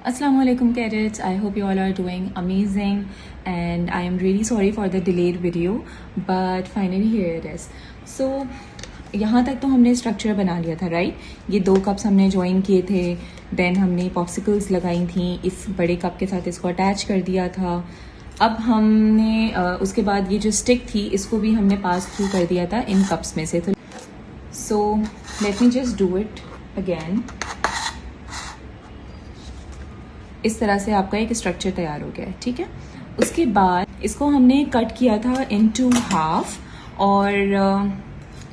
Assalamu alaikum cadets. I hope you all are doing amazing and I am really sorry for the delayed video but finally here it is. So यहाँ तक तो हमने structure बना लिया था right. ये 2 cups हमने join किए थे, देन हमने पॉप्सिकल्स लगाई थी, इस बड़े कप के साथ इसको अटैच कर दिया था. अब हमने उसके बाद ये जो स्टिक थी इसको भी हमने पास थ्रू कर दिया था इन कप्स में से. तो so let me just do it again. इस तरह से आपका एक स्ट्रक्चर तैयार हो गया है. ठीक है, उसके बाद इसको हमने कट किया था इनटू हाफ और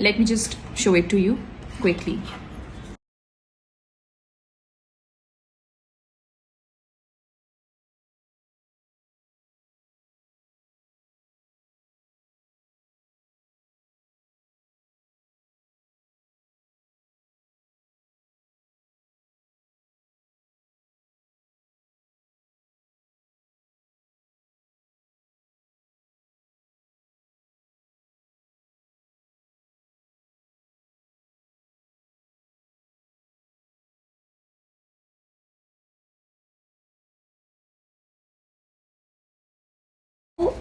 let me just show it to you quickly.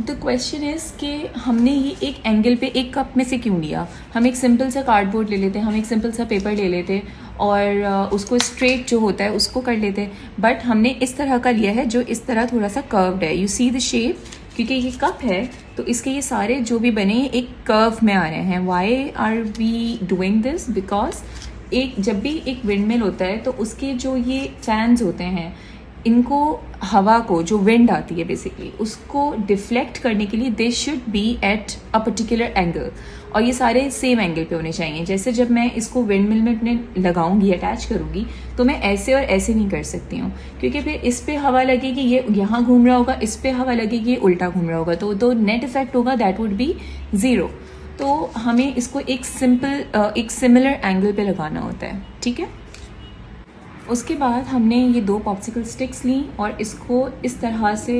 The question is कि हमने ये एक एंगल पे एक कप में से क्यों लिया. हम एक सिंपल सा कार्डबोर्ड ले लेते, हम एक सिंपल सा पेपर ले लेते और उसको स्ट्रेट जो होता है उसको कर लेते, बट हमने इस तरह का लिया है जो इस तरह थोड़ा सा कर्व्ड है. यू सी द शेप, क्योंकि ये कप है तो इसके ये सारे जो भी बने एक कर्व में आ रहे हैं. Why are we doing this? Because एक जब भी एक विंडमिल होता है तो उसके जो ये फैंस होते हैं इनको हवा को जो विंड आती है बेसिकली उसको डिफ्लेक्ट करने के लिए they should be at a particular angle, और ये सारे सेम एंगल पे होने चाहिए. जैसे जब मैं इसको विंडमिल में अपने लगाऊंगी, अटैच करूंगी, तो मैं ऐसे और ऐसे नहीं कर सकती हूँ क्योंकि फिर इस पे हवा लगेगी, ये यहाँ घूम रहा होगा, इस पे हवा लगेगी, ये उल्टा घूम रहा होगा, तो नेट इफेक्ट होगा दैट वुड बी 0. तो हमें इसको एक सिमिलर एंगल पे लगाना होता है. ठीक है, उसके बाद हमने ये 2 पॉप्सिकल स्टिक्स ली और इसको इस तरह से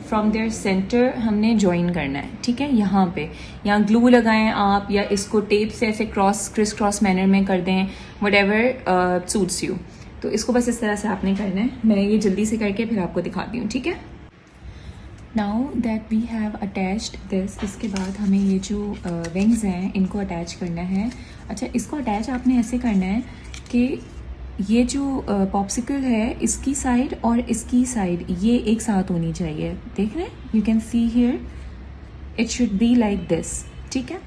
फ्रॉम देयर सेंटर हमने ज्वाइन करना है. ठीक है, यहाँ ग्लू लगाएं आप, या इसको टेप से ऐसे क्रिस क्रॉस मैनर में कर दें, व्हाटएवर सूट्स यू. तो इसको बस इस तरह से आपने करना है. मैं ये जल्दी से करके फिर आपको दिखाती हूँ. ठीक है, now that we have attached this, इसके बाद हमें ये जो विंग्स हैं इनको अटैच करना है. अच्छा, इसको अटैच आपने ऐसे करना है कि ये जो पॉप्सिकल है इसकी साइड और इसकी साइड ये एक साथ होनी चाहिए. देख रहे हैं, you can see here it should be like this. ठीक है,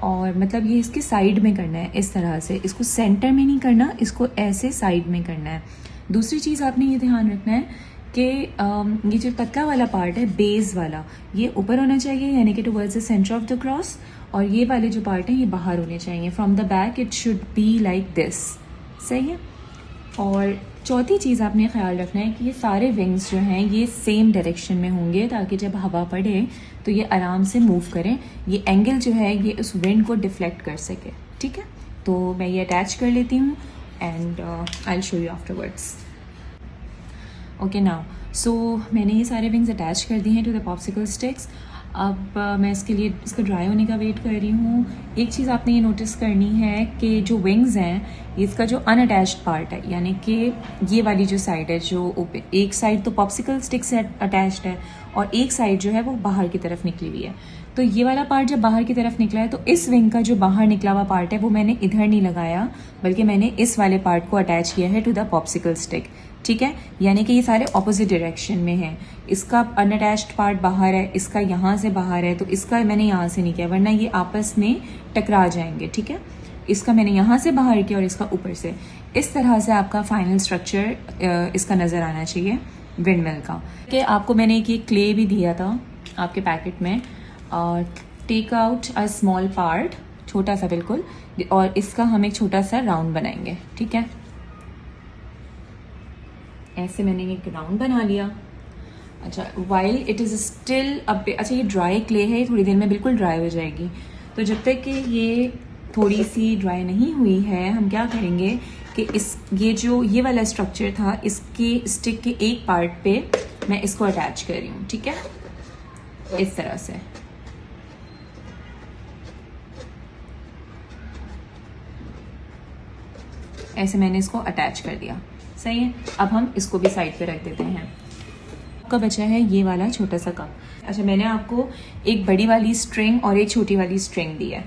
और मतलब ये इसके साइड में करना है इस तरह से, इसको सेंटर में नहीं करना, इसको ऐसे साइड में करना है. दूसरी चीज़ आपने ये ध्यान रखना है कि ये जो पतला वाला पार्ट है बेस वाला ये ऊपर होना चाहिए, यानी कि towards the centre of the cross, और ये वाले जो पार्ट हैं ये बाहर होने चाहिए. From the back it should be like this. सही है. और चौथी चीज़ आपने ख्याल रखना है कि ये सारे विंग्स जो हैं ये सेम डायरेक्शन में होंगे ताकि जब हवा पड़े तो ये आराम से मूव करें, ये एंगल जो है ये उस विंड को डिफ्लेक्ट कर सके. ठीक है, तो मैं ये अटैच कर लेती हूँ and I will show you afterwards. Okay now, so मैंने ये सारे विंग्स अटैच कर दिए हैं टू द पॉप्सिकल स्टिक्स. अब मैं इसके लिए इसका ड्राई होने का वेट कर रही हूँ. एक चीज़ आपने ये नोटिस करनी है कि जो विंग्स हैं इसका जो अनअटैच्ड पार्ट है, यानी कि ये वाली जो साइड है, जो एक साइड तो पॉप्सिकल स्टिक से अटैच्ड है और एक साइड जो है वो बाहर की तरफ निकली हुई है. तो ये वाला पार्ट जब बाहर की तरफ निकला है तो इस विंग का जो बाहर निकला हुआ पार्ट है वो मैंने इधर नहीं लगाया, बल्कि मैंने इस वाले पार्ट को अटैच किया है टू द पॉप्सिकल स्टिक. ठीक है, यानी कि ये सारे ऑपोजिट डायरेक्शन में हैं. इसका अनअटैच्ड पार्ट बाहर है, इसका यहाँ से बाहर है, तो इसका मैंने यहाँ से नहीं किया वरना ये आपस में टकरा जाएंगे. ठीक है, इसका मैंने यहाँ से बाहर किया और इसका ऊपर से. इस तरह से आपका फाइनल स्ट्रक्चर इसका नज़र आना चाहिए विंडमिल का. कि आपको मैंने एक ये क्ले भी दिया था आपके पैकेट में, और take out a small part, छोटा सा बिल्कुल, और इसका हम एक छोटा सा राउंड बनाएंगे. ठीक है, ऐसे मैंने एक राउंड बना लिया. अच्छा, वाइल इट इज़ स्टिल अच्छा ये ड्राई क्ले है, थोड़ी देर में बिल्कुल ड्राई हो जाएगी. तो जब तक कि ये थोड़ी सी ड्राई नहीं हुई है हम क्या करेंगे कि ये वाला स्ट्रक्चर था इसके स्टिक के एक पार्ट पे मैं इसको अटैच कर रही हूँ. ठीक है, इस तरह से. ऐसे मैंने इसको अटैच कर दिया. सही है। अब हम इसको भी साइड पे रख देते हैं। आपका बचा है ये वाला छोटा सा कप। अच्छा, मैंने आपको एक बड़ी वाली स्ट्रिंग और एक छोटी वाली स्ट्रिंग दी है।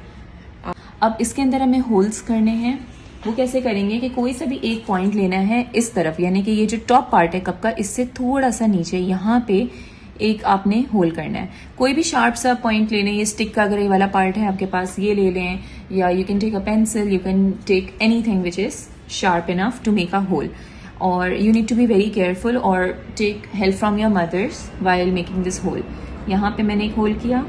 अब इसके अंदर हमें होल्स करने हैं। वो कैसे करेंगे कि कोई सा भी एक पॉइंट लेना है इस तरफ, यानी कि ये जो टॉप पार्ट है कप का, इससे थोड़ा सा नीचे यहाँ पे एक आपने होल करना है। कोई भी शार्प सा पॉइंट लेने, ये स्टिक का अगर ये वाला पार्ट है आपके पास, ये ले लें, या you can take a pencil, you can take anything which is sharp enough to make a hole. और you need to be very careful or take help from your mothers while making this hole. यहाँ पे मैंने एक whole किया।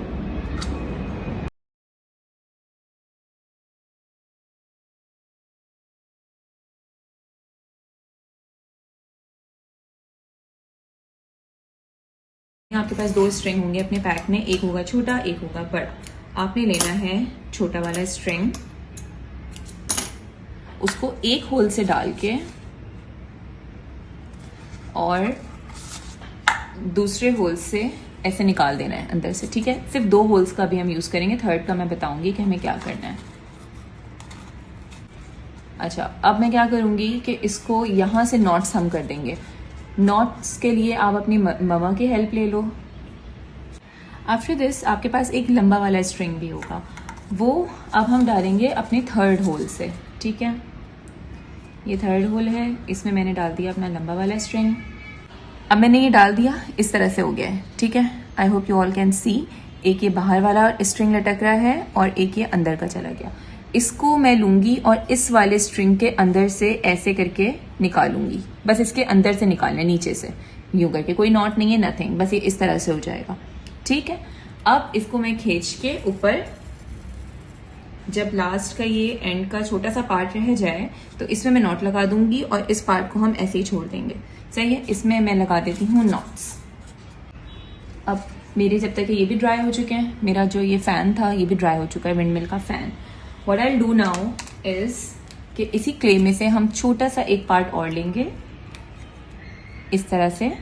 आपके पास दो string होंगे अपने पैक में, एक होगा छोटा एक होगा बड़ा। आपने लेना है छोटा वाला स्ट्रिंग, उसको एक होल से डाल के और दूसरे होल से ऐसे निकाल देना है अंदर से, ठीक है। सिर्फ दो होल्स का भी हम यूज करेंगे, थर्ड का मैं बताऊंगी कि हमें क्या करना है। अच्छा, अब मैं क्या करूंगी कि इसको यहां से नॉट्स हम कर देंगे। नॉट्स के लिए आप अपनी मम्मा की हेल्प ले लो। आफ्टर दिस आपके पास एक लंबा वाला स्ट्रिंग भी होगा, वो अब हम डालेंगे अपने थर्ड होल से, ठीक है। ये थर्ड होल है, इसमें मैंने डाल दिया अपना लंबा वाला स्ट्रिंग। अब मैंने ये डाल दिया, इस तरह से हो गया है, ठीक है। I hope you all can see. एक ये बाहर वाला स्ट्रिंग लटक रहा है और एक ये अंदर का चला गया। इसको मैं लूंगी और इस वाले स्ट्रिंग के अंदर से ऐसे करके निकालूंगी। बस इसके अंदर से निकालना है, नीचे से यूं करके, कोई नॉट नहीं है, नथिंग, बस ये इस तरह से हो जाएगा, ठीक है। अब इसको मैं खींच के ऊपर, जब लास्ट का ये एंड का छोटा सा पार्ट रह जाए तो इसमें मैं नॉट लगा दूंगी और इस पार्ट को हम ऐसे ही छोड़ देंगे, सही है। इसमें मैं लगा देती हूँ नॉट्स। अब मेरे जब तक ये भी ड्राई हो चुके हैं, मेरा जो ये फैन था ये भी ड्राई हो चुका है, विंडमिल का fan. What I do now is कि इसी क्ले में से हम छोटा सा एक पार्ट और लेंगे इस तरह से,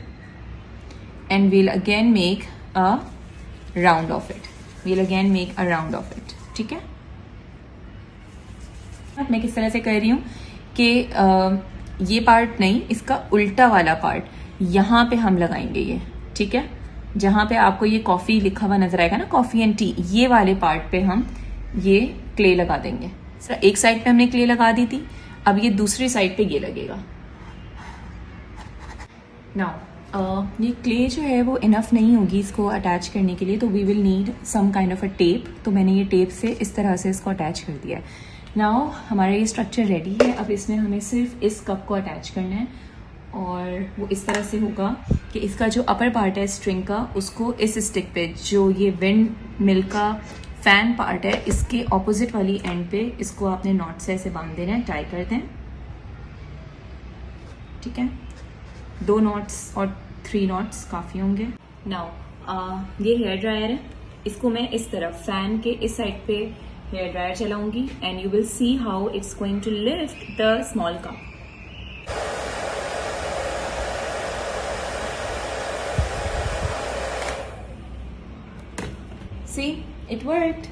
and we'll again make a round of it, we'll again make a round of it, ठीक है। मैं किस तरह से कर रही हूँ कि ये पार्ट नहीं, इसका उल्टा वाला पार्ट यहाँ पे हम लगाएंगे ये, ठीक है। जहां पे आपको ये कॉफी लिखा हुआ नजर आएगा ना, कॉफी एंड टी, ये वाले पार्ट पे हम ये क्ले लगा देंगे। सर एक साइड पे हमने क्ले लगा दी थी, अब ये दूसरी साइड पे ये लगेगा। नाउ ये क्ले जो है वो इनफ नहीं होगी इसको अटैच करने के लिए, तो we will need some kind of a tape. तो मैंने ये टेप से इस तरह से इसको अटैच कर दिया है। नाउ हमारा ये स्ट्रक्चर रेडी है। अब इसमें हमें सिर्फ इस कप को अटैच करना है और वो इस तरह से होगा कि इसका जो अपर पार्ट है स्ट्रिंग का, उसको इस स्टिक पे, जो ये विंड मिल का फैन पार्ट है, इसके ऑपोजिट वाली एंड पे इसको आपने नॉट से ऐसे बांध देना है, टाई कर दें, ठीक है। 2 नॉट्स और 3 नॉट्स काफ़ी होंगे। नाउ ये हेयर ड्रायर है, इसको मैं इस तरफ फैन के इस साइड पे हेयर ड्रायर चलाऊंगी and you will see how it's going to lift the small cup. See, it worked.